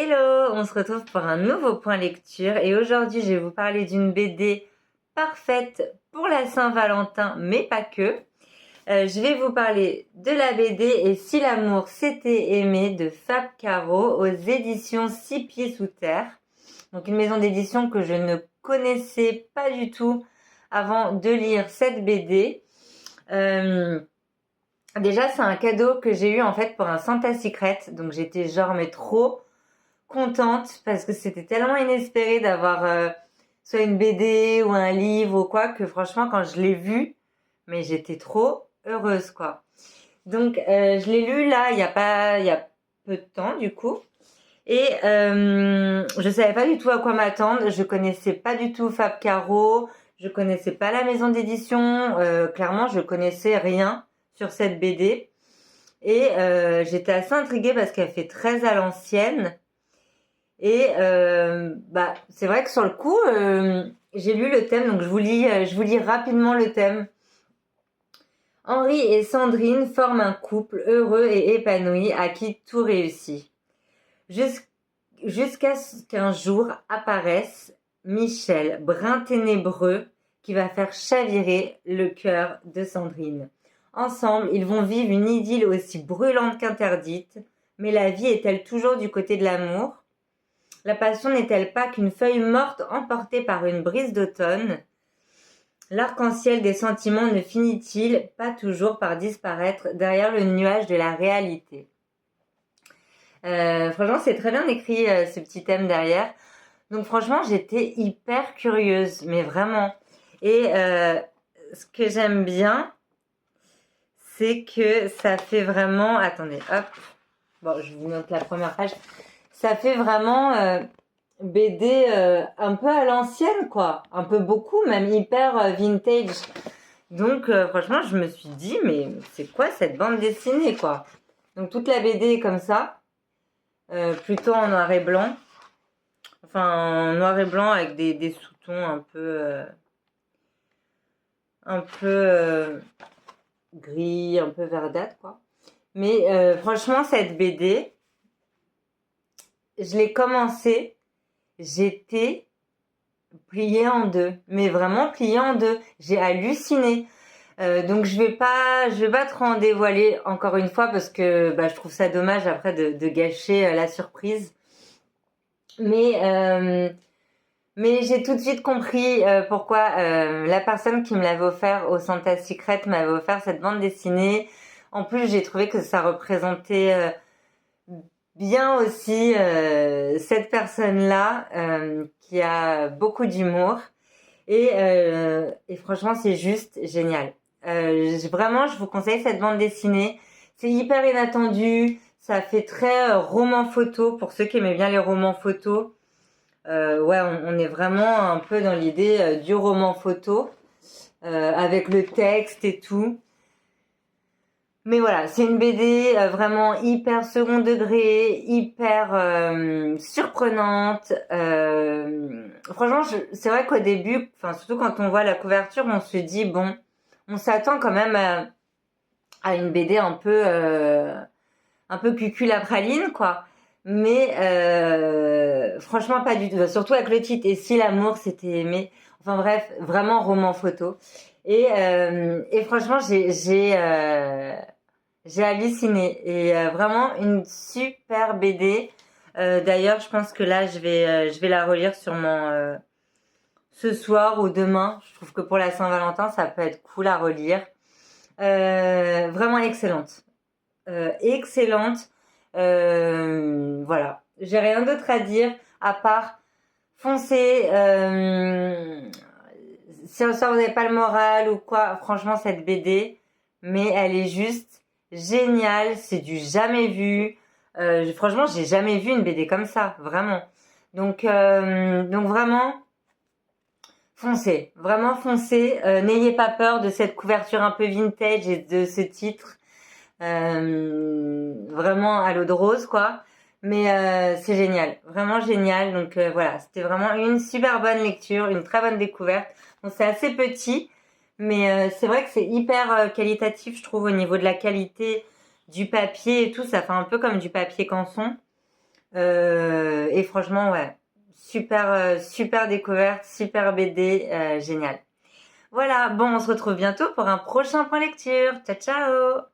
Hello, on se retrouve pour un nouveau point lecture et aujourd'hui je vais vous parler d'une BD parfaite pour la Saint-Valentin mais pas que. Je vais vous parler de la BD Et si l'amour s'était aimé de Fab Caro aux éditions Six Pieds Sous Terre. Donc une maison d'édition que je ne connaissais pas du tout avant de lire cette BD. Déjà c'est un cadeau que j'ai eu en fait pour un Santa Secret, donc j'étais genre mais trop contente parce que c'était tellement inespéré d'avoir soit une BD ou un livre ou quoi que franchement quand je l'ai vu, mais j'étais trop heureuse quoi. Donc je l'ai lu là il y a peu de temps du coup et je savais pas du tout à quoi m'attendre. Je connaissais pas du tout Fab Caro, je connaissais pas la maison d'édition, clairement je connaissais rien sur cette BD et j'étais assez intriguée parce qu'elle fait très à l'ancienne. Et c'est vrai que sur le coup, j'ai lu le thème, donc je vous lis rapidement le thème. Henri et Sandrine forment un couple heureux et épanoui à qui tout réussit. Jusqu'à ce qu'un jour apparaisse Michel, brin ténébreux, qui va faire chavirer le cœur de Sandrine. Ensemble, ils vont vivre une idylle aussi brûlante qu'interdite, mais la vie est-elle toujours du côté de l'amour ? La passion n'est-elle pas qu'une feuille morte emportée par une brise d'automne ? L'arc-en-ciel des sentiments ne finit-il pas toujours par disparaître derrière le nuage de la réalité ? Franchement, c'est très bien écrit ce petit thème derrière. Donc franchement, j'étais hyper curieuse, mais vraiment. Et ce que j'aime bien, c'est que ça fait vraiment... Attendez, hop. Bon, je vous montre la première page. Ça fait vraiment BD un peu à l'ancienne, quoi. Un peu beaucoup, même hyper vintage. Donc, franchement, je me suis dit, mais c'est quoi cette bande dessinée, quoi ? Donc, toute la BD est comme ça. Plutôt en noir et blanc. Enfin, en noir et blanc avec des sous-tons un peu gris, un peu verdâtre, quoi. Mais franchement, cette BD... Je l'ai commencé, j'étais pliée en deux, mais vraiment pliée en deux. J'ai halluciné. Donc je vais pas trop en dévoiler encore une fois parce que je trouve ça dommage après de gâcher la surprise. Mais j'ai tout de suite compris pourquoi la personne qui me l'avait offert au Santa Secret m'avait offert cette bande dessinée. En plus, j'ai trouvé que ça représentait bien aussi cette personne-là qui a beaucoup d'humour et franchement c'est juste génial. Vraiment je vous conseille cette bande dessinée, c'est hyper inattendu, ça fait très roman photo pour ceux qui aimaient bien les romans photos. Ouais, on est vraiment un peu dans l'idée du roman photo avec le texte et tout. Mais voilà, c'est une BD vraiment hyper second degré, hyper surprenante. Franchement, c'est vrai qu'au début, enfin surtout quand on voit la couverture, on se dit bon, on s'attend quand même à une BD un peu cucul à praline quoi. Mais franchement pas du tout. Surtout avec le titre Et si l'amour s'était aimé. Enfin bref, vraiment roman photo. Et franchement, j'ai halluciné. Et vraiment une super BD. D'ailleurs, je pense que là, je vais la relire sûrement ce soir ou demain. Je trouve que pour la Saint-Valentin, ça peut être cool à relire. Vraiment excellente. Excellente. Voilà. J'ai rien d'autre à dire à part foncez. Si en soir vous n'avez pas le moral ou quoi, franchement cette BD, mais elle est juste géniale, c'est du jamais vu. Franchement, j'ai jamais vu une BD comme ça, vraiment. Donc vraiment, foncez, vraiment foncez. N'ayez pas peur de cette couverture un peu vintage et de ce titre, vraiment à l'eau de rose, quoi. Mais c'est génial, vraiment génial. Donc voilà, c'était vraiment une super bonne lecture, une très bonne découverte. Bon, c'est assez petit, mais c'est vrai que c'est hyper qualitatif, je trouve, au niveau de la qualité du papier et tout. Ça fait un peu comme du papier canson. Et franchement, ouais, super découverte, super BD, génial. Voilà, bon, on se retrouve bientôt pour un prochain point lecture. Ciao, ciao!